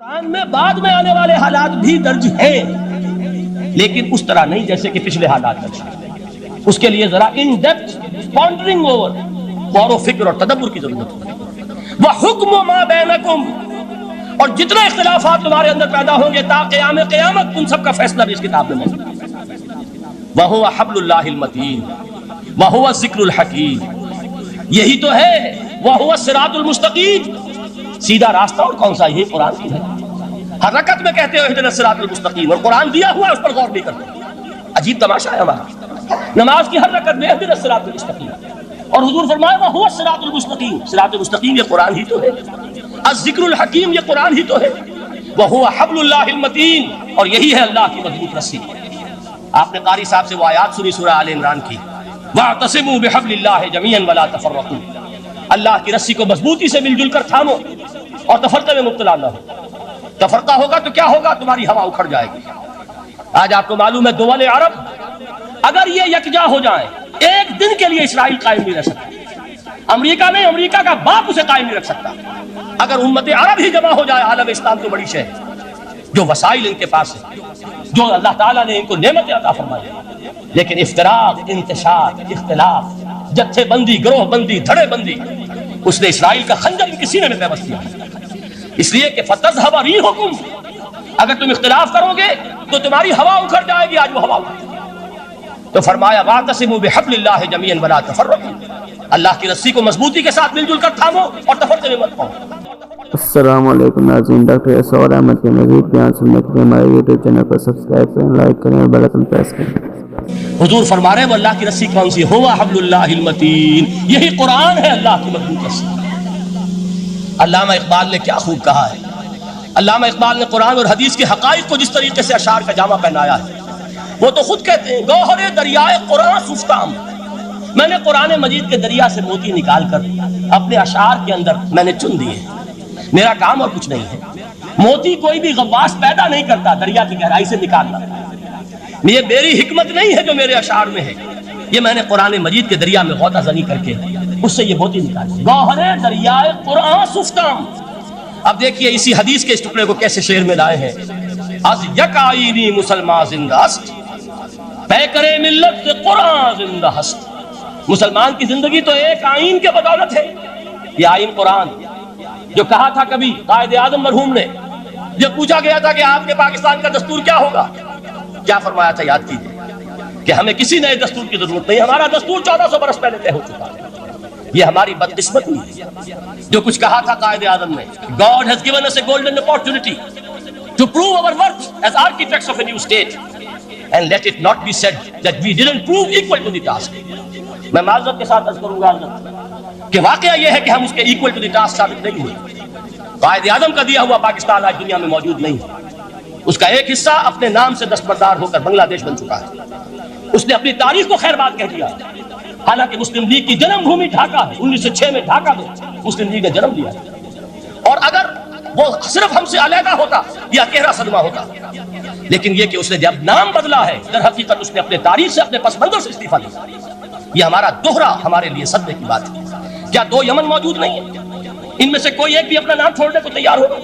قرآن میں بعد میں آنے والے حالات بھی درج ہیں، لیکن اس طرح نہیں جیسے کہ پچھلے حالات درج ہیں۔ اس کے لیے ذرا ان ڈیپتھ پونڈرنگ اوور، غور و فکر اور تدبر کی ضرورت ہے۔ وَحُكْمُ مَا بَيْنَكُمْ، اور جتنے اختلافات تمہارے اندر پیدا ہوں گے تا قیام قیامت، ان سب کا فیصلہ بھی اس کتاب میں موجود ہے۔ وَهُوَ حَبْلُ اللَّهِ الْمَتِينُ وَهُوَ الذِّكْرُ الْحَكِيمُ، یہی تو ہے وَهُوَ الصِّرَاطُ الْمُسْتَقِيمُ، سیدھا راستہ اور کون سا؟ یہ قرآن کی ہے۔ ہر رکعت میں کہتے ہو اہدنا الصراط المستقیم، اور قرآن دیا ہوا ہے اس پر غور نہیں کرتے۔ عجیب تماشا ہے ہمارا، نماز کی ہر رکعت میں اہدنا الصراط المستقیم، اور حضور فرمایا وہ ہوا الصراط المستقیم، صراط المستقیم یہ قرآن ہی تو ہے، الذکر الحکیم یہ قرآن ہی تو ہے، وہو حبل اللہ المتین، اور یہی ہے اللہ کی مضبوط رسی۔ آپ نے قاری صاحب سے وہ آیات سنی سورہ آل عمران کی، واعتصموا بحبل اللہ جميعا ولا تفرقوا، اللہ کی رسی کو مضبوطی سے مل جل کر تھامو اور تفرقے میں مبتلا نہ ہو۔ تفرقہ ہوگا تو کیا ہوگا؟ تمہاری ہوا اکھڑ جائے گی۔ آج آپ کو معلوم ہے دول عرب اگر یہ یکجا ہو جائیں، ایک دن کے لیے اسرائیل قائم نہیں رہ سکتا، امریکہ نہیں، امریکہ کا باپ اسے قائم نہیں رکھ سکتا۔ اگر امت عرب ہی جمع ہو جائے، عالم اسلام تو بڑی شے ہے، جو وسائل ان کے پاس ہے، جو اللہ تعالیٰ نے ان کو نعمت عطا فرمائی ہے، لیکن افتراق، انتشار، اختلاف، جتھے بندی، گروہ بندی، دھڑے بندی، اس نے اسرائیل کا خنجر ان کے سینے میں پیوست کیا، اس لیے کہ فَتَذْهَبَ رِيحُكُمْ، اگر تم اختلاف کرو گے تو تمہاری ہوا اکھڑ جائے گی۔ آج وہ ہوا اکھڑ، تو فرمایا وَاعْتَصِمُوا بِحَبْلِ اللَّهِ جَمِيعًا وَلَا تَفَرَّقُوا، اللہ کی رسی کو مضبوطی کے ساتھ مل جل کر تھامو اور تفرقے میں مت پاؤ۔ السلام علیکم ناظرین، ڈاکٹر یسوع احمد کے مزید بیان سننے کے لیے ہمارے یوٹیوب چینل کو سبسکرائب کریں، لائک کریں اور بیل آئیکن پریس کریں۔ حضور فرما رہے ہیں وہ اللہ کی رسی کون سی؟ ہوا حبل اللہ المتین، یہی قرآن ہے اللہ کی مضبوط رسی۔ علامہ اقبال نے کیا خوب کہا ہے، علامہ اقبال نے قرآن اور حدیث کے حقائق کو جس طریقے سے اشعار کا جامع پہنایا ہے، وہ تو خود کہتے ہیں گوہر دریائے قرآن سفتام، میں نے قرآن مجید کے دریا سے موتی نکال کر اپنے اشعار کے اندر میں نے چن دیے، میرا کام اور کچھ نہیں ہے۔ موتی کوئی بھی غواص پیدا نہیں کرتا دریا کی گہرائی سے نکالنا، یہ میری حکمت نہیں ہے جو میرے اشعار میں ہے، یہ میں نے قرآن مجید کے دریا میں غوطہ زنی کر کے اس سے یہ موتی نکالی، گوہر دریائے قرآن سفتام۔ اب دیکھیے اسی حدیث کے اس ٹکڑے کو کیسے شعر میں لائے ہیں، از یک آئینی مسلمان زندہ است، پیکرے ملت سے قرآن زندہ ہست۔ مسلمان کی زندگی تو ایک آئین کے بدولت ہے، یہ آئین قرآن، جو کہا تھا کبھی قائد اعظم مرحوم نے جب پوچھا گیا تھا کہ آپ کے پاکستان کا دستور کیا ہوگا، کیا فرمایا تھا؟ یاد کیجیے کہ ہمیں کسی نئے دستور کی ضرورت نہیں، ہمارا دستور 1400 برس پہلے طے ہو چکا ہے۔ یہ ہماری بدقسمتی ہے جو کچھ کہا تھا قائد اعظم نے، God has given us a golden opportunity to prove our worth as architects of a new state and let it not be said that we didn't prove equal to the task۔ میں معذرت کے ساتھ عرض کروں گا کہ واقعہ یہ ہے کہ ہم اس کے equal to the task ثابت نہیں ہوئے۔ قائد اعظم کا دیا ہوا پاکستان آج دنیا میں موجود نہیں ہے، اس کا ایک حصہ اپنے نام سے دستبردار ہو کر بنگلہ دیش بن چکا ہے، اس نے اپنی تاریخ کو خیر بات کہہ دیا، حالانکہ مسلم لیگ کی جنم بھومی ڈھاکہ ہے، 1906 میں ڈھاکہ میں مسلم لیگ نے جنم لیا، اور اگر وہ صرف ہم سے علیحدہ ہوتا یہ اکیلا صدمہ ہوتا، لیکن یہ کہ اس نے جب نام بدلا ہے در حقیقت اس نے اپنے تاریخ سے، اپنے پس منظر سے استعفیٰ دیا۔ یہ ہمارا دوہرا ہمارے لیے صدمے کی بات ہے۔ کیا 2 یمن موجود نہیں ہے؟ ان میں سے کوئی ایک بھی اپنا نام چھوڑنے کو تیار ہوگا؟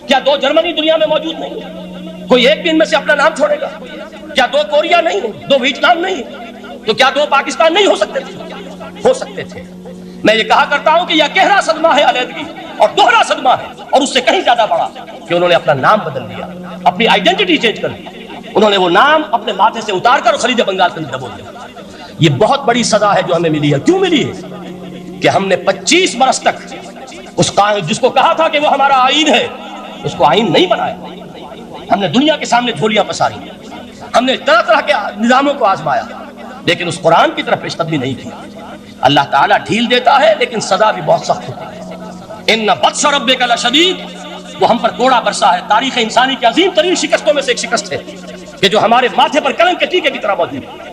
کیا 2 جرمنی دنیا میں موجود نہیں ہے؟ کوئی ایک بھی ان میں سے اپنا نام چھوڑے گا؟ کیا 2 کوریا نہیں ہے؟ 2 ویتنام نہیں ہے؟ تو کیا 2 پاکستان نہیں ہو سکتے تھے؟ ہو سکتے تھے۔ میں یہ کہا کرتا ہوں کہ یہ گہرا صدمہ ہے علیحدگی، اور دوہرا صدمہ ہے، اور اس سے کہیں زیادہ بڑا کہ انہوں نے اپنا نام بدل دیا، اپنی آئیڈینٹی چینج کر دی، انہوں نے وہ نام اپنے ماتھے سے اتار کر خلیج بنگال کے اندر دبو دیا۔ یہ بہت بڑی سزا ہے جو ہمیں ملی ہے۔ کیوں ملی ہے؟ کہ ہم نے 25 برس تک اس قائد جس کو کہا تھا کہ وہ ہمارا آئین ہے، اس کو آئین نہیں بنایا۔ ہم نے دنیا کے سامنے جھولیاں پساری، ہم نے طرح طرح کے نظاموں کو آزمایا، لیکن اس قرآن کی طرف پیش قدمی نہیں کی۔ اللہ تعالیٰ ڈھیل دیتا ہے لیکن سزا بھی بہت سخت ہوتی ہے۔ ان بطش ربک لشدید، وہ ہم پر کوڑا برسا ہے۔ تاریخ انسانی کی عظیم ترین شکستوں میں سے ایک شکست ہے کہ جو ہمارے ماتھے پر کلنک کے ٹیکے کی طرح موجود ہے۔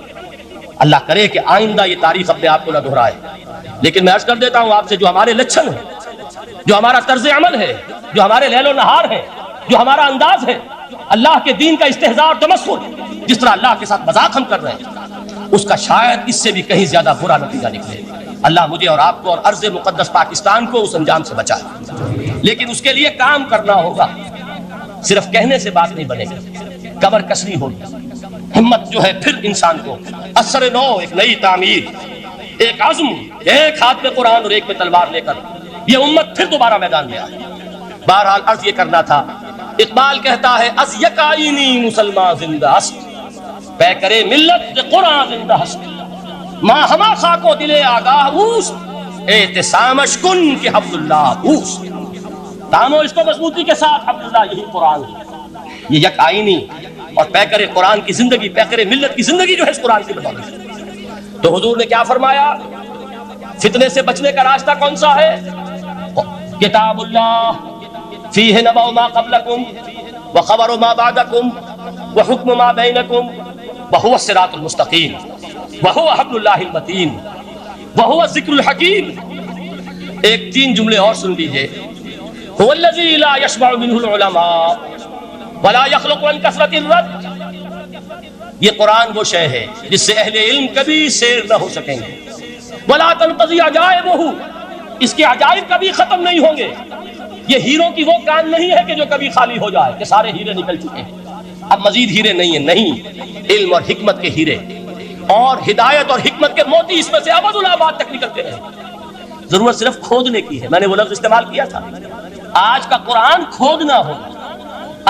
اللہ کرے کہ آئندہ یہ تاریخ اپنے آپ کو نہ دہرائے، لیکن میں عرض کر دیتا ہوں آپ سے، جو ہمارے لچھن ہیں، جو ہمارا طرز عمل ہے، جو ہمارے لیل و نہار ہے، جو ہمارا انداز ہے، اللہ کے دین کا استہزاء اور تمسخر، جس طرح اللہ کے ساتھ مذاق ہم کر رہے ہیں، اس کا شاید اس سے بھی کہیں زیادہ برا نتیجہ نکلے۔ اللہ مجھے اور آپ کو اور ارض مقدس پاکستان کو اس انجام سے بچائے، لیکن اس کے لیے کام کرنا ہوگا۔ صرف کہنے سے بات نہیں بنے گی، کمر کسری ہوگی، ہمت جو ہے پھر انسان کو اثر نو، ایک نئی تعمیر، ایک عزم، ایک ہاتھ میں قرآن اور ایک میں تلوار لے کر یہ امت پھر دوبارہ میدان میں آئی۔ بہرحال عرض یہ کرنا تھا، اقبال کہتا ہے از یکائنی مسلمان زندہ است، پے کرے ملت قرآن زندہ است، ماں ہما خاک و دل آگاہ اوست، اعتصامش کن کہ حفظ اللہ اوست، تامو اس کو مضبوطی کے ساتھ حفظ اللہ یہی قرآن ہے۔ یہ یک آئینی اور پیکر قرآن کی زندگی، پیکر ملت کی زندگی جو ہے اس قرآن کی بدولت ہے۔ تو حضور نے کیا فرمایا؟ فتنے سے بچنے کا راستہ کون سا ہے؟ کتاب اللہ فیہ نبأ ما قبلکم وخبر ما بعدکم وحکم ما بینکم وہو الصراط المستقیم وہو حبل اللہ المتین وہو الذکر الحکیم۔ ایک 3 جملے اور سن لیجئے۔ هو الذی لا یشبع منہ العلماء ولا یخلق عن کثرت الرد۔ یہ قرآن وہ شے ہے جس سے اہل علم کبھی سیر نہ ہو سکیں گے، ولا تنقضی عجائبہ، اس کے عجائب کبھی ختم نہیں ہوں گے۔ یہ ہیروں کی وہ کان نہیں ہے کہ جو کبھی خالی ہو جائے کہ سارے ہیرے نکل چکے ہیں، اب مزید ہیرے نہیں ہیں، نہیں، علم اور حکمت کے ہیرے اور ہدایت اور حکمت کے موتی اس میں سے ابد الآباد تک نکلتے ہیں۔ ضرورت صرف کھودنے کی ہے، میں نے وہ لفظ استعمال کیا تھا۔ آج کا قرآن کھودنا ہوگا،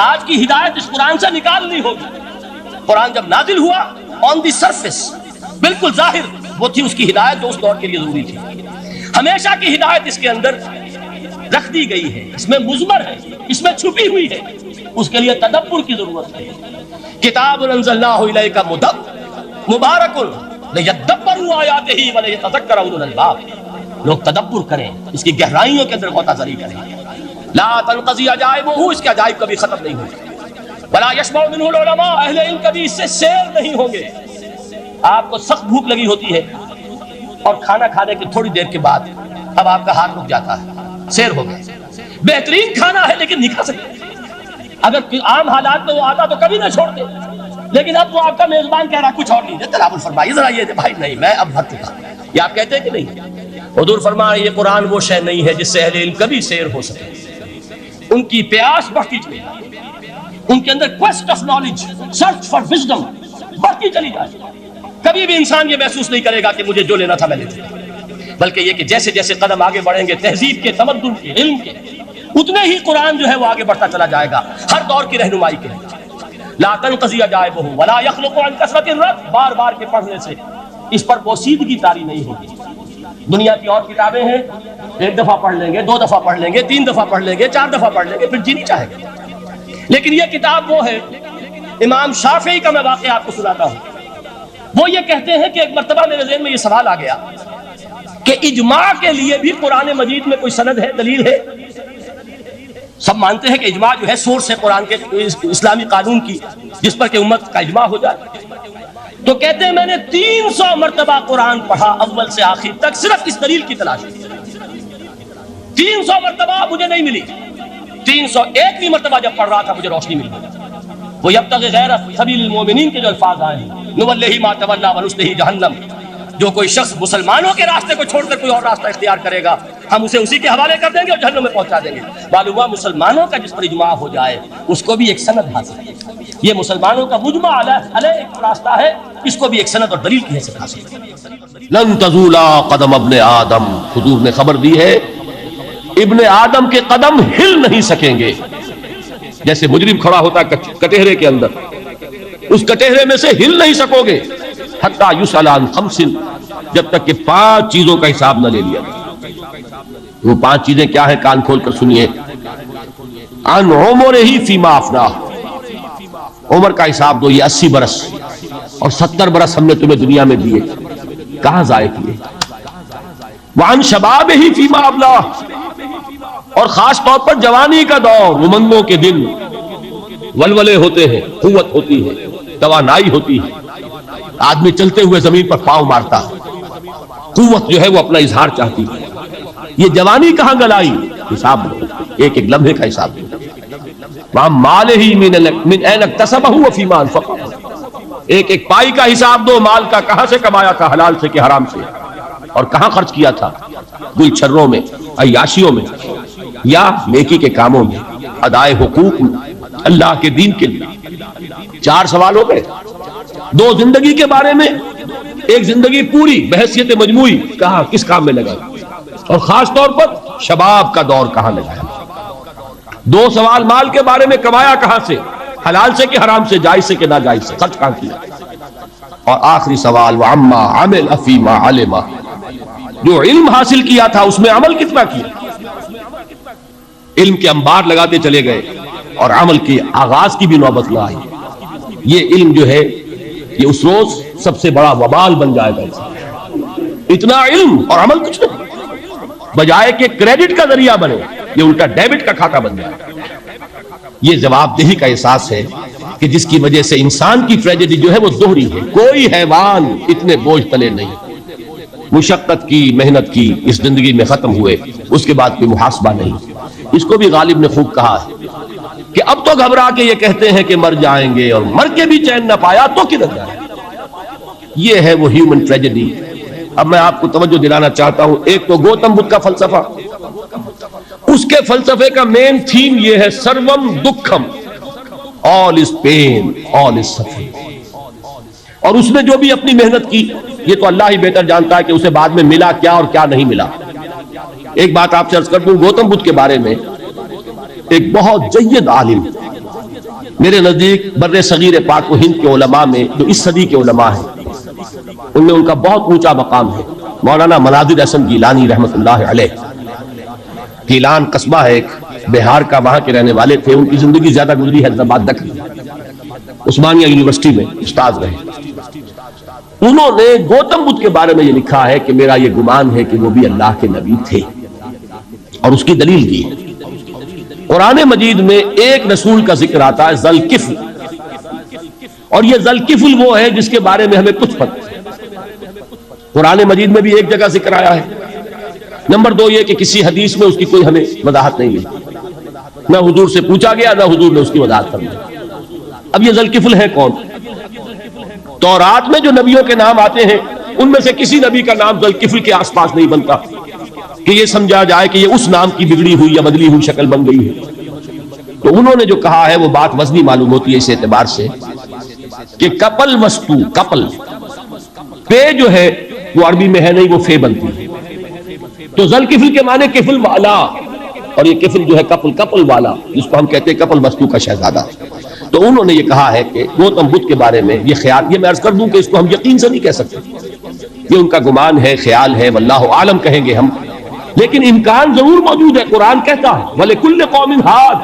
آج کی ہدایت اس قرآن سے نکالنی ہوگی۔ قرآن جب نازل ہوا آن دی سرفیس، بالکل ظاہر وہ تھی اس کی ہدایت جو اس دور کے لیے ضروری تھی۔ ہمیشہ کی ہدایت اس کے اندر رکھ دی گئی ہے، اس میں مضمر ہے، اس میں چھپی ہوئی ہے، اس کے لیے تدبر کی ضرورت ہے۔ کتاب انزلناہ الیک مبارک لیدبروا آیاتہ ولیتذکر اولو الالباب، لوگ تدبر کریں، اس کی گہرائیوں کے اندر غوطہ زنی کریں۔ لا تنقضی عجائبہ، اس کے عجائب کبھی ختم نہیں ہوں گے۔ ولا یشبع منہ العلماء، اہل علم کبھی اس سے سیر نہیں ہوں گے۔ آپ کو سخت بھوک لگی ہوتی ہے اور کھانا کھانے کی تھوڑی دیر کے بعد اب آپ کا ہاتھ رک جاتا ہے، سیر ہو گئے، بہترین کھانا ہے لیکن نہیں کھا سکتے۔ اگر عام حالات میں وہ آتا تو کبھی نہ چھوڑتے، لیکن اب وہ آپ کا میزبان کہہ رہا کچھ اور نہیں دے، تناول فرمائیے ذرا یہ بھائی نہیں میں اب بھر چکا، یہ آپ کہتے ہیں کہ نہیں؟ حضور فرمایا یہ قرآن وہ شے نہیں ہے جس سے اہل علم کبھی سیر ہو سکے، ان کی پیاس بڑھتی چلی جائے، ان کے اندر quest of knowledge, search for wisdom بڑھتی چلی جائے۔ کبھی بھی انسان یہ محسوس نہیں کرے گا کہ مجھے جو لینا تھا میں لے لیا، بلکہ یہ کہ جیسے جیسے قدم آگے بڑھیں گے تہذیب کے، تمدن کے، علم کے، اتنے ہی قرآن جو ہے وہ آگے بڑھتا چلا جائے گا ہر دور کی رہنمائی کے لیے۔ لا تنقضی عجائبہ ولا یخلق عن کثرت الرد، بار بار کے پڑھنے سے اس پر بوسیدگی طاری نہیں ہوگی۔ دنیا کی اور کتابیں ہیں، 1 دفعہ پڑھ لیں گے، 2 دفعہ پڑھ لیں گے، 3 دفعہ پڑھ لیں گے، 4 دفعہ پڑھ لیں گے، پھر جی نہیں چاہے گا۔ لیکن یہ کتاب وہ ہے، امام شافعی کا میں واقعہ آپ کو سناتا ہوں۔ وہ یہ کہتے ہیں کہ ایک مرتبہ میرے ذہن میں یہ سوال آ گیا کہ اجماع کے لیے بھی قرآن مجید میں کوئی سند ہے، دلیل ہے؟ سب مانتے ہیں کہ اجماع جو ہے سورس ہے قرآن کے اسلامی قانون کی، جس پر کہ امت کا اجماع ہو جائے۔ تو کہتے ہیں میں نے 300 مرتبہ قرآن پڑھا اول سے آخر تک، صرف اس دلیل کی تلاش میں۔ 300 مرتبہ مجھے نہیں ملی، 301ویں مرتبہ جب پڑھ رہا تھا مجھے روشنی مل گئی۔ وہ یبتغی غیر سبیل المؤمنین کے جو الفاظ آئے ہیں، نولہ ما تولی ونصلہ جہنم، جو کوئی شخص مسلمانوں کے راستے کو چھوڑ کر کوئی اور راستہ اختیار کرے گا ہم اسے اسی کے حوالے کر دیں گے اور جہنم میں پہنچا دیں گے۔ معلوم ہوا مسلمانوں کا جس پر اجماع ہو جائے اس کو بھی ایک سند حاصل ہے، یہ مسلمانوں کا مجمع علیہ ایک راستہ ہے، اس کو بھی ایک سند اور دلیل کی حیثیت حاصل ہے۔ لن تزولا قدم ابن آدم، حضور نے خبر دی ہے ابن آدم کے قدم ہل نہیں سکیں گے۔ جیسے مجرم کھڑا ہوتا ہے کٹہرے کے اندر، اس کٹہرے میں سے ہل نہیں سکو گے حتی یسأل عن خمس، جب تک کہ 5 چیزوں کا حساب نہ لے لیا جائے۔ وہ 5 چیزیں کیا ہیں؟ کان کھول کر سنیے۔ عن عمرہ فیما افناہ، عمر کا حساب دو، یہ 80 برس اور 70 برس ہم نے تمہیں دنیا میں دیے، کہاں ضائع کیے؟ وعن شبابہ فیما ابلاہ، اور خاص طور پر جوانی کا دور، امنگوں کے دن، ولولے ہوتے ہیں، قوت ہوتی ہے، توانائی ہوتی ہے، آدمی چلتے ہوئے زمین پر پاؤں مارتا ہے، قوت جو ہے وہ اپنا اظہار چاہتی ہے۔ یہ جوانی کہاں گلائی؟ حساب دو، ایک ایک لمحے کا حساب دو۔ وہاں مالہ من این اکتسبہ وفیما انفقہ، ایک ایک پائی کا حساب دو، مال کا کہاں سے کمایا تھا، حلال سے کہ حرام سے، اور کہاں خرچ کیا تھا، گل چھروں میں، عیاشیوں میں۔ یا نیکی کے کاموں میں، ادائے حقوق میں، اللہ کے دین کے لیے؟ 4 سوال ہو گئے، 2 زندگی کے بارے میں، ایک زندگی پوری بحیثیت مجموعی کہاں کس کام میں لگائی، اور خاص طور پر شباب کا دور کہاں لگایا۔ 2 سوال مال کے بارے میں، کمایا کہاں سے، حلال سے کہ حرام سے، جائز سے کہ ناجائز سے، خرچ کہاں کیا۔ اور آخری سوال وَعَمَّا عَمِلَ فِيمَا عَلِمَ، جو علم حاصل کیا تھا اس میں عمل کتنا کیا۔ علم کے انبار لگاتے چلے گئے اور عمل کے آغاز کی بھی نوبت نہ آئی۔ یہ علم جو ہے یہ اس روز سب سے بڑا وبال بن جائے گا۔ اتنا علم اور عمل کچھ نہیں، بجائے کہ کریڈٹ کا ذریعہ بنے یہ الٹا ڈیبٹ کا کھاتا بن جائے۔ یہ جواب دہی کا احساس ہے کہ جس کی وجہ سے انسان کی ٹریجڈی جو ہے وہ دوہری ہے۔ کوئی حیوان اتنے بوجھ تلے نہیں، مشقت کی، محنت کی، اس زندگی میں ختم ہوئے، اس کے بعد کوئی محاسبہ نہیں۔ اس کو بھی غالب نے خوب کہا ہے کہ اب تو گھبرا کے یہ کہتے ہیں کہ مر جائیں گے، اور مر کے بھی چین نہ پایا تو کدھر جائیں۔ یہ ہے وہ ہیومن ٹریجڈی۔ اب میں آپ کو توجہ دلانا چاہتا ہوں، ایک تو گوتم بدھ کا فلسفہ، اس کے فلسفے کا مین تھیم یہ ہے سروم دکھم، all is pain, all is suffering۔ اور اس نے جو بھی اپنی محنت کی یہ تو اللہ ہی بہتر جانتا ہے کہ اسے بعد میں ملا کیا اور کیا نہیں ملا۔ ایک بات آپ سے عرض کر دوں گوتم بدھ کے بارے میں، ایک بہت جید عالم میرے نزدیک بر صغیر پاک و ہند کے علماء میں جو اس صدی کے علماء ہیں ان میں ان کا بہت اونچا مقام ہے، مولانا مناظر احسن گیلانی رحمۃ اللہ علیہ۔ گیلان قصبہ ہے ایک بہار کا، وہاں کے رہنے والے تھے، ان کی زندگی زیادہ گزری حیدرآباد دکن، عثمانیہ یونیورسٹی میں استاد رہے۔ انہوں نے گوتم بدھ کے بارے میں یہ لکھا ہے کہ میرا یہ گمان ہے کہ وہ بھی اللہ کے نبی تھے، اور اس کی دلیل دی ہے۔ قرآن مجید میں ایک رسول کا ذکر آتا ہے ذوالکفل، اور یہ ذوالکفل وہ ہے جس کے بارے میں ہمیں کچھ پتہ ہے۔ قرآن مجید میں بھی ایک جگہ ذکر آیا ہے۔ نمبر 2 یہ کہ کسی حدیث میں اس کی کوئی ہمیں وضاحت نہیں ملی، نہ حضور سے پوچھا گیا نہ حضور نے اس کی وضاحت کر دی۔ اب یہ ذوالکفل ہے کون؟ تورات میں جو نبیوں کے نام آتے ہیں ان میں سے کسی نبی کا نام ذوالکفل کے آس پاس نہیں بنتا کہ یہ سمجھا جائے کہ یہ اس نام کی بگڑی ہوئی یا بدلی ہوئی شکل بن گئی ہے۔ تو انہوں نے جو کہا ہے وہ بات وزنی معلوم ہوتی ہے اس اعتبار سے کہ کپل وستو، کپل پے جو ہے وہ عربی میں ہے نہیں، وہ فے بنتی ہے۔ تو ذوالکفل کے معنی کفل والا، اور یہ کفل جو ہے کپل، کپل والا، جس کو ہم کہتے ہیں کپل وستو کا شہزادہ۔ تو انہوں نے یہ کہا ہے کہ گوتم بدھ کے بارے میں یہ خیال، یہ میں عرض کر دوں کہ اس کو ہم یقین سے نہیں کہہ سکتے، یہ ان کا گمان ہے، خیال ہے، واللہ عالم کہیں گے ہم، لیکن امکان ضرور موجود ہے۔ قرآن کہتا ہے وَلِكُلِّ قَوْمٍ ہاد،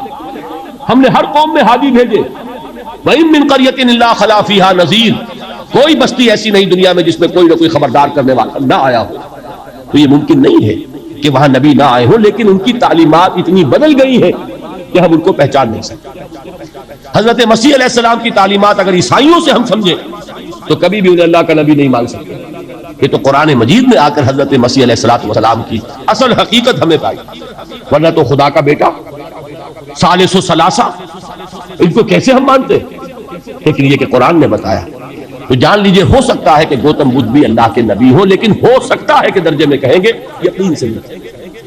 ہم نے ہر قوم میں ہادی بھیجے، وَإِن مِّن قَرْيَةٍ إِلَّا خَلَا فِيهَا نَذِيرٌ، کوئی بستی ایسی نہیں دنیا میں جس میں کوئی نہ کوئی خبردار کرنے والا نہ آیا ہو۔ تو یہ ممکن نہیں ہے کہ وہاں نبی نہ آئے ہوں، لیکن ان کی تعلیمات اتنی بدل گئی ہیں کہ ہم ان کو پہچان نہیں سکتے۔ حضرت مسیح علیہ السلام کی تعلیمات اگر عیسائیوں سے ہم سمجھیں تو کبھی بھی انہیں اللہ کا نبی نہیں مان سکتے۔ یہ تو قرآن مجید میں آ کر حضرت مسیح علیہ السلام کی اصل حقیقت ہمیں پائی، ورنہ تو خدا کا بیٹا ثالث و ثلاثہ، ان کو کیسے ہم مانتے؟ لیکن یہ کہ قرآن نے بتایا، تو جان لیجئے ہو سکتا ہے کہ گوتم بدھ بھی اللہ کے نبی ہو، لیکن ہو سکتا ہے کہ درجے میں کہیں گے یقین سے نہیں۔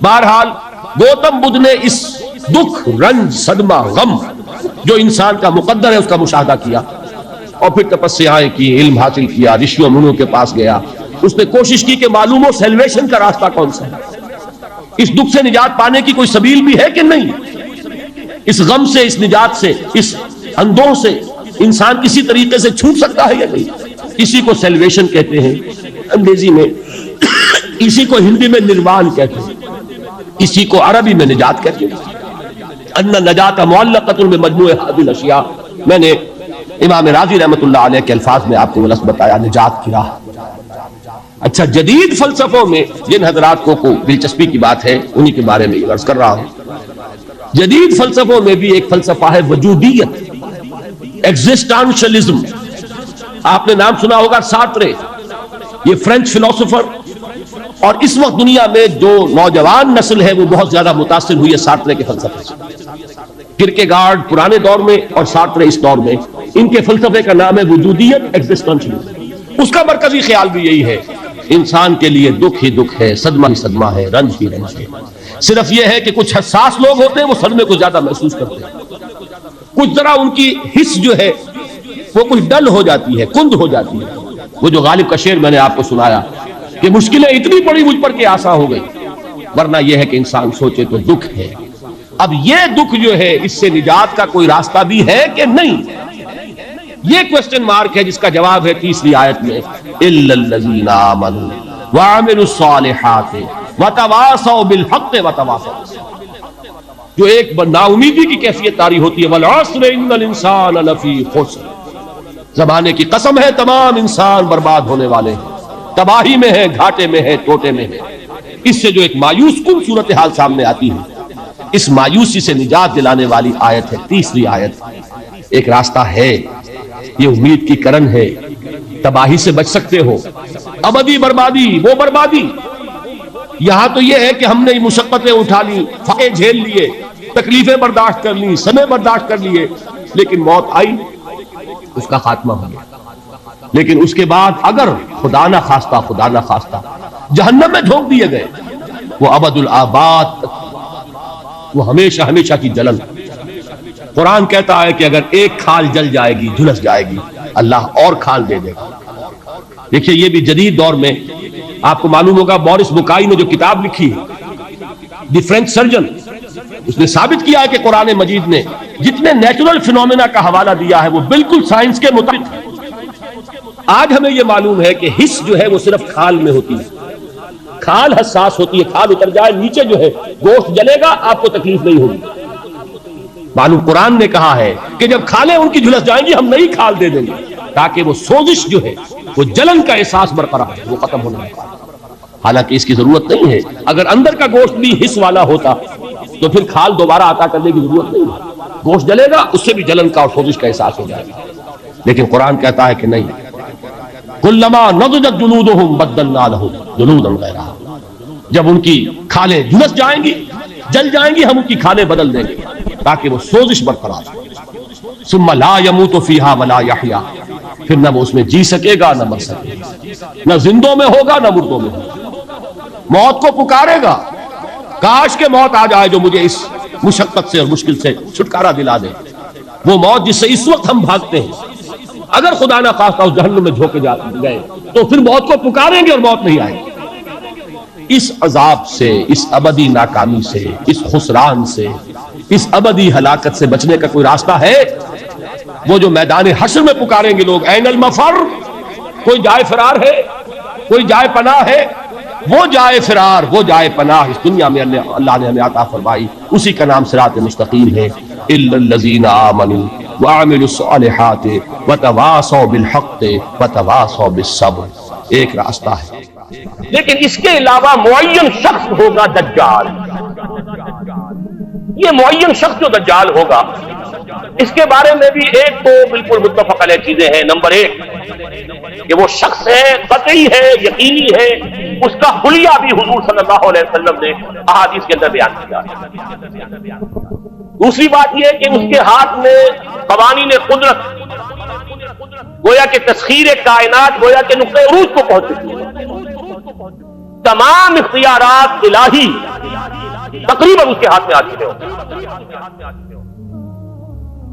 بہرحال گوتم بدھ نے اس دکھ، رنج، صدمہ، غم جو انسان کا مقدر ہے اس کا مشاہدہ کیا، اور پھر تپسیائیں کی، علم حاصل کیا، رشیوں منوں کے پاس گیا، اس نے کوشش کی کہ معلوم ہو سیلویشن کا راستہ کون سا ہے، اس دکھ سے نجات پانے کی کوئی سبیل بھی ہے کہ نہیں، اس غم سے، اس نجات سے، اس اندوہ سے انسان کسی طریقے سے چھوٹ سکتا ہے یا نہیں۔ اسی کو سیلویشن کہتے ہیں انگریزی میں، اسی کو ہندی میں نروان کہتے ہیں، اسی کو عربی میں نجات کہتے ہیں۔ ان نجات معلقۃ بمجموع هذه الاشیاء، میں نے امام راضی رحمۃ اللہ علیہ کے الفاظ میں آپ کو لفظ بتایا، نجات کی راہ۔ اچھا، جدید فلسفوں میں جن حضرات کو دلچسپی کی بات ہے انہی کے بارے میں عرض کر رہا ہوں۔ جدید فلسفوں میں بھی ایک فلسفہ ہے وجودیت، ایگزسٹانشلزم۔ آپ نے نام سنا ہوگا سارترے، یہ فرینچ فلسفر، اور اس وقت دنیا میں جو نوجوان نسل ہے وہ بہت زیادہ متاثر ہوئی ہے سارترے کے فلسفے سے۔ کرکیگارڈ پرانے دور میں اور سارترے اس دور میں، ان کے فلسفے کا نام ہے وجودیت، ایگزسٹانشلزم۔ اس کا مرکزی خیال بھی یہی ہے، انسان کے لیے دکھ ہی دکھ ہے، صدمہ ہی صدمہ ہے، رنج ہی رنج ہے، صرف یہ ہے کہ کچھ حساس لوگ ہوتے ہیں وہ صدمے کو زیادہ محسوس کرتے ہیں، کچھ ذرا ان کی حس جو ہے وہ کچھ ڈل ہو جاتی ہے، کند ہو جاتی ہے۔ وہ جو غالب کا شعر میں نے آپ کو سنایا کہ مشکلیں اتنی پڑی مجھ پر کہ آسان ہو گئی، ورنہ یہ ہے کہ انسان سوچے تو دکھ ہے۔ اب یہ دکھ جو ہے اس سے نجات کا کوئی راستہ بھی ہے کہ نہیں، یہ کوسچن مارک ہے، جس کا جواب ہے تیسری آیت میں الا الذین آمنوا وعملوا الصالحات وتواصوا بالحق وتواصوا بالصبر۔ جو ایک نا امیدی کی کیفیت طاری ہوتی ہے، والعصر ان الانسان لفی خسر، زمانے کی قسم ہے تمام انسان برباد ہونے والے ہیں، تباہی میں ہے، گھاٹے میں ہے، ٹوٹے میں ہے۔ اس سے جو ایک مایوس کن صورتحال سامنے آتی ہے، اس مایوسی سے نجات دلانے والی آیت ہے تیسری آیت۔ ایک راستہ ہے، یہ امید کی کرن ہے، تباہی سے بچ سکتے ہو، ابدی بربادی وہ بربادی۔ یہاں تو یہ ہے کہ ہم نے مشقتیں اٹھا لی، فاقے جھیل لیے، تکلیفیں برداشت کر لی، سمے برداشت کر لیے، لیکن موت آئی، اس کا خاتمہ ہو گیا۔ لیکن اس کے بعد اگر خدا نہ خواستہ جہنم میں جھونک دیے گئے، وہ ابد الآباد، وہ ہمیشہ ہمیشہ کی جلن۔ قرآن کہتا ہے کہ اگر ایک کھال جل جائے گی، جھلس جائے گی، اللہ اور کھال دے دے گا۔ دیکھیے یہ بھی جدید دور میں آپ کو معلوم ہوگا، بورس بکائی نے جو کتاب لکھی ہے دی فرینچ سرجن، اس نے ثابت کیا ہے کہ قرآن مجید نے جتنے نیچرل فینومینا کا حوالہ دیا ہے وہ بالکل سائنس کے مطابق ہے۔ آج ہمیں یہ معلوم ہے کہ حس جو ہے وہ صرف کھال میں ہوتی ہے، کھال حساس ہوتی ہے، کھال اتر جائے نیچے جو ہے گوشت جلے گا، آپ کو تکلیف نہیں ہوگی۔ معلوم قرآن نے کہا ہے کہ جب کھالیں ان کی جھلس جائیں گی ہم نئی کھال دے دیں گے، تاکہ وہ سوزش جو ہے، وہ جلن کا احساس برقرار ہے، وہ ختم ہونے لگا۔ حالانکہ اس کی ضرورت نہیں ہے، اگر اندر کا گوشت بھی حس والا ہوتا تو پھر کھال دوبارہ عطا کرنے کی ضرورت نہیں ہے، گوشت جلے گا، اس سے بھی جلن کا اور سوزش کا احساس ہو جائے گا۔ لیکن قرآن کہتا ہے کہ نہیں، کلما نضجت جلودہم بدلنا لہم جلودا غیرہا، جب ان کی کھالیں جھلس جائیں گی، جل جائیں گی، ہم ان کی کھالیں بدل دیں گے تاکہ وہ سوزش برقرار ہو۔ ثم لا يموت فيها ولا يحيا، پھر نہ وہ اس میں جی سکے گا نہ مر سکے گا، نہ زندوں میں ہوگا نہ مردوں میں ہوگا۔ موت کو پکارے گا، کاش کہ موت آ جائے جو مجھے اس مشقت سے اور مشکل سے چھٹکارا دلا دے۔ وہ موت جس سے اس وقت ہم بھاگتے ہیں، اگر خدا نہ خواستہ اس جہنم میں جھونکے گئے تو پھر موت کو پکاریں گے اور موت نہیں آئے گی۔ اس عذاب سے، اس ابدی ناکامی سے، اس خسران سے، اس ابدی ہلاکت سے بچنے کا کوئی راستہ ہے؟ وہ جو میدان حشر میں پکاریں گے لوگ، این المفر، کوئی جائے فرار ہے، کوئی جائے پناہ ہے؟ وہ جائے فرار، وہ جائے پناہ اس دنیا میں اللہ نے ہمیں عطا فرمائی، اسی کا نام صراط مستقیم ہے۔ الا الذین آمنوا وعملوا الصالحات وتواصوا بالحق وتواصوا بالصبر، ایک راستہ ہے۔ لیکن اس کے علاوہ معین شخص ہوگا دجال، یہ معین شخص جو دجال ہوگا، اس کے بارے میں بھی ایک تو بالکل متفق علیہ چیزیں ہیں۔ نمبر ایک کہ وہ شخص ہے، قطعی ہے، یقینی ہے، اس کا حلیہ بھی حضور صلی اللہ علیہ وسلم نے احادیث کے اندر بیان کیا ہے۔ دوسری بات یہ کہ اس کے ہاتھ میں قوانین قدرت، گویا کہ تسخیر کائنات، گویا کہ نقطۂ عروج کو پہنچ چکی ہے، تمام اختیارات الہی تقریباً اس کے ہاتھ میں آ چکے ہوں۔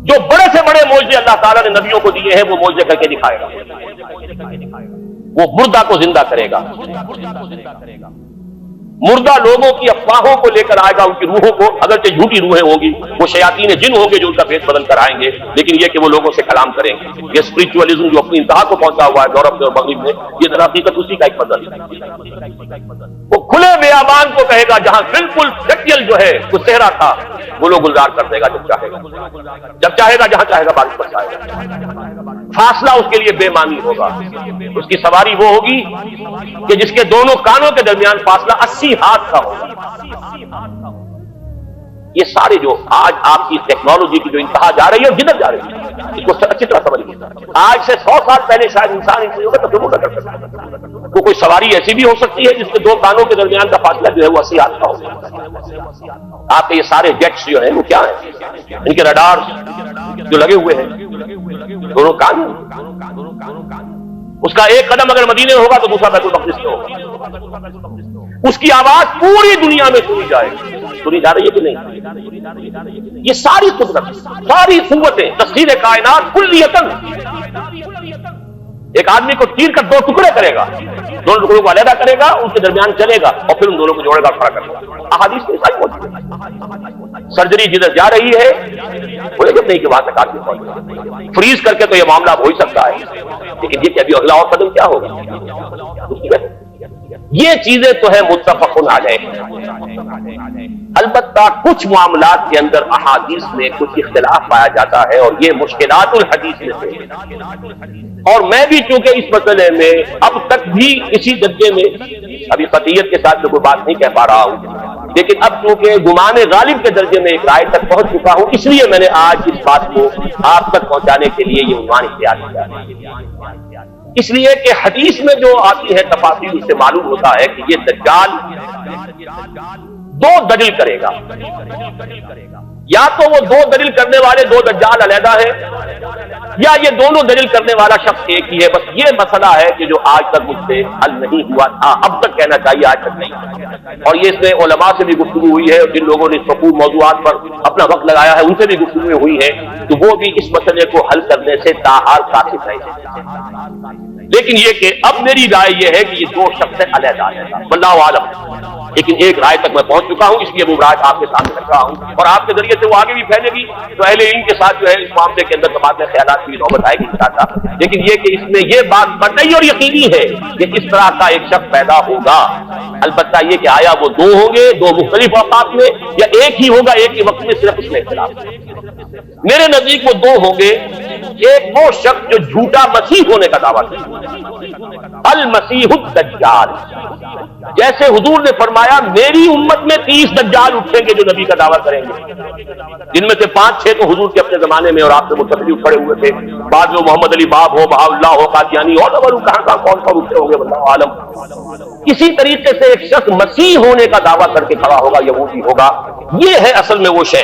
جو بڑے سے بڑے معجزے اللہ تعالیٰ نے نبیوں کو دیے ہیں وہ معجزے کر کے دکھائے گا، وہ مردہ کو زندہ کرے گا، مردہ لوگوں کی افواہوں کو لے کر آئے گا، ان کی روحوں کو، اگرچہ جھوٹی روحیں ہوں گی، وہ شیاطین جن ہوں گے جو ان کا بھیس بدل کر آئیں گے، لیکن یہ کہ وہ لوگوں سے کلام کریں گے۔ یہ اسپرچولیزم جو اپنی انتہا کو پہنچا ہوا ہے یورپ میں اور مغرب میں، یہ در حقیقت اسی کا ایک بدل ہے۔ وہ کھلے بیابان کو کہے گا، جہاں بالکل پریکٹیکل جو ہے وہ صحرا تھا، وہ لوگ گلزار کر دے گا جب چاہے گا، جب چاہے گا، جہاں چاہے گا بارش برسائے گا۔ فاصلہ اس کے لیے بے معنی ہوگا، اس کی سواری وہ ہوگی کہ جس کے دونوں کانوں کے درمیان فاصلہ 80 ہاتھ کا ہوگا۔ یہ سارے جو آج آپ کی ٹیکنالوجی کی جو انتہا جا رہی ہے اور جدھر جا رہی ہے، اس کو اچھی طرح سمجھیے۔ آج سے 100 سال پہلے شاید انسان ان چیزوں کا تجربہ کر سکتا، وہ کوئی سواری ایسی بھی ہو سکتی ہے جس کے دو کانوں کے درمیان کا فاصلہ جو ہے وہ 80 ہاتھ کا ہوگا۔ آپ کے یہ سارے جیٹس جو ہیں وہ کیا ہیں؟ ان کے رڈارز جو لگے ہوئے ہیں، دونوں کان، اس کا ایک قدم اگر مدینے ہوگا تو دوسرا بیت المقدس میں ہوگا، اس کی آواز پوری دنیا میں سنی جائے گی۔ سنی جا رہی ہے کہ نہیں؟ یہ ساری قدرت، ساری قوتیں، تسخیر کائنات کلیتاً ایک آدمی کو چیر کر دو ٹکڑے کرے گا، دونوں ٹکڑوں کو علیحدہ کرے گا، ان کے درمیان چلے گا اور پھر ان دونوں کو جوڑے گا، کھڑا کرے گا۔ احادیث میں ساری موجود ہے۔ سرجری جدھر جا رہی ہے وہ ایک نہیں کہ وہاں تک آدمی پہنچے، فریز کر کے تو یہ معاملہ ہو ہی سکتا ہے، لیکن یہ کہ ابھی اگلا اور قدم کیا ہوگا؟ یہ چیزیں تو ہے متفق علیہ۔ البتہ کچھ معاملات کے اندر احادیث میں کچھ اختلاف پایا جاتا ہے اور یہ مشکلات الحدیث میں سے، اور میں بھی چونکہ اس مسئلے میں اب تک بھی اسی درجے میں، ابھی قطعیت کے ساتھ میں کوئی بات نہیں کہہ پا رہا ہوں، لیکن اب چونکہ گمان غالب کے درجے میں ایک رائے تک پہنچ چکا ہوں، اس لیے میں نے آج اس بات کو آپ تک پہنچانے کے لیے یہ عنوان اختیار کیا، اس لیے کہ حدیث میں جو آتی ہے تفاصیل اس سے معلوم ہوتا ہے کہ یہ دجال دو دلیل کرے گا، یا تو وہ دو دلیل کرنے والے دو دجال علیحدہ ہیں، یا یہ دونوں دلیل کرنے والا شخص ایک ہی ہے۔ بس یہ مسئلہ ہے کہ جو آج تک مجھ سے حل نہیں ہوا تھا، اب تک کہنا چاہیے آج تک نہیں، اور یہ اس میں علماء سے بھی گفتگو ہوئی ہے، اور جن لوگوں نے اس موضوعات پر اپنا وقت لگایا ہے ان سے بھی گفتگو ہوئی ہے، تو وہ بھی اس مسئلے کو حل کرنے سے تاحال قاصر رہے۔ لیکن یہ کہ اب میری رائے یہ ہے کہ یہ دو شخص علیحدہ ہے، واللہ عالم، لیکن ایک رائے تک میں پہنچ چکا ہوں، اس لیے وہ رائے آپ کے سامنے رکھ رہا ہوں، اور آپ کے ذریعے سے وہ آگے بھی پھیلے گی تو اہل علم کے ساتھ جو ہے اس معاملے کے اندر تبادلہ خیالات کی نوبت آئے گی انشاءاللہ۔ لیکن یہ کہ اس میں یہ بات قطعی اور یقینی ہے کہ اس طرح کا ایک شخص پیدا ہوگا، البتہ یہ کہ آیا وہ دو ہوں گے دو مختلف اوقات میں، یا ایک ہی ہوگا ایک ہی وقت میں، صرف اس میں اختلاف ہے۔ میرے نزدیک وہ دو ہوں گے، ایک وہ شخص جو جھوٹا مسیح ہونے کا دعویٰ کرتا، المسیح الدجال، جیسے حضور نے فرمایا میری امت میں 30 دجال اٹھیں گے جو نبی کا دعویٰ کریں گے، جن میں سے 5-6 تو حضور کے اپنے زمانے میں اور آپ سے متصل کھڑے ہوئے تھے، بعد میں محمد علی باب ہو، بہاء اللہ ہو، قادیانی اور کہاں کون کون اٹھے ہوں گے واللہ عالم۔ اسی طریقے سے ایک شخص مسیح ہونے کا دعویٰ کر کے کھڑا ہوگا، یہودی ہوگا، یہ ہے اصل میں وہ شے